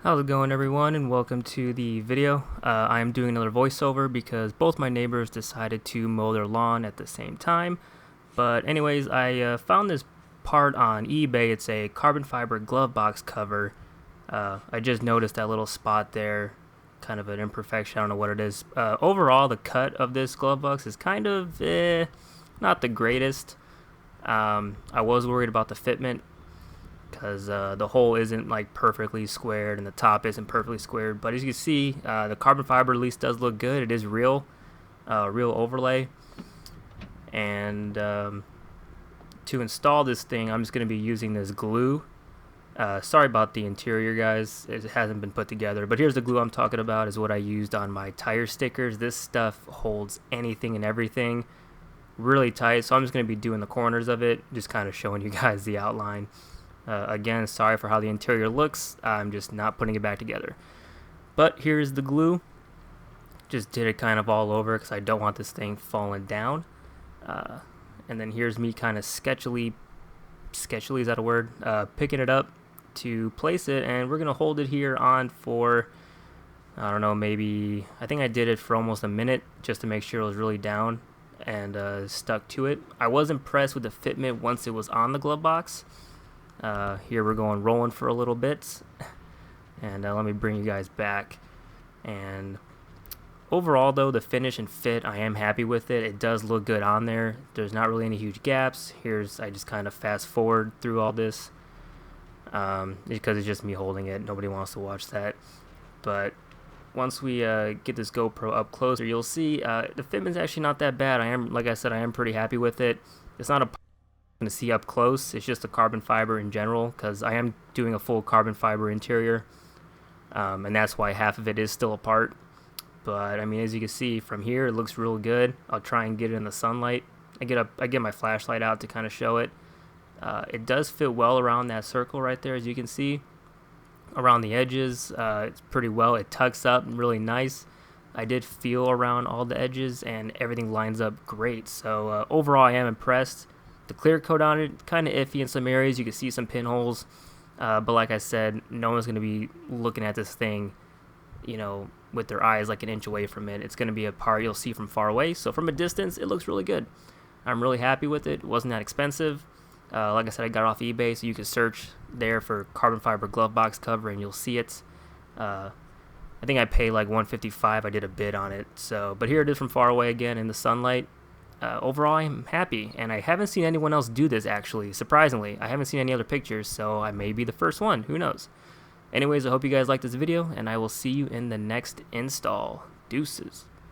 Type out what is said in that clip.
How's it going, everyone, and welcome to the video. I am doing another voiceover because both my neighbors decided to mow their lawn at the same time. But anyways, I found this part on eBay. It's a carbon fiber glove box cover. I just noticed that little spot there, kind of an imperfection, I don't know what it is. Overall, the cut of this glove box is kind of not the greatest. I was worried about the fitment, because the hole isn't like perfectly squared and the top isn't perfectly squared, but as you can see, the carbon fiber at least does look good. It is real overlay. And to install this thing, I'm just going to be using this glue. Sorry about the interior, guys, it hasn't been put together, but here's the glue I'm talking about. Is what I used on my tire stickers. This stuff holds anything and everything really tight, so I'm just going to be doing the corners of it, just kind of showing you guys the outline. Again, sorry for how the interior looks. I'm just not putting it back together. But here's the glue. Just did it kind of all over because I don't want this thing falling down. And then here's me kind of sketchily, is that a word? Picking it up to place it, and we're gonna hold it here on for, I don't know, maybe, I think I did it for almost a minute just to make sure it was really down and stuck to it. I was impressed with the fitment once it was on the glove box. Here we're going rolling for a little bit, and let me bring you guys back. And overall, though, the finish and fit, I am happy with it. It does look good on there. There's not really any huge gaps. I just kind of fast forward through all this because it's just me holding it. Nobody wants to watch that. But once we get this GoPro up closer, you'll see the fitment's actually not that bad. Like I said, I am pretty happy with it. It's not a to see up close. It's just a carbon fiber in general, because I am doing a full carbon fiber interior, and that's why half of it is still apart. But I mean, as you can see from here, it looks real good. I'll try and get it in the sunlight. I get my flashlight out to kind of show it. It does fit well around that circle right there, as you can see. Around the edges, it's pretty well. It tucks up really nice. I did feel around all the edges, and everything lines up great. So overall, I am impressed. The clear coat on it, kind of iffy in some areas. You can see some pinholes, but like I said, no one's going to be looking at this thing, with their eyes like an inch away from it. It's going to be a part you'll see from far away. So from a distance, it looks really good. I'm really happy with it. It wasn't that expensive. Like I said, I got it off eBay, so you can search there for carbon fiber glove box cover, and you'll see it. I think I paid like $155. I did a bid on it. So, but here it is from far away again in the sunlight. Overall, I'm happy, and I haven't seen anyone else do this, actually. Surprisingly, I haven't seen any other pictures, so I may be the first one. Who knows? Anyways, I hope you guys liked this video, and I will see you in the next install. Deuces.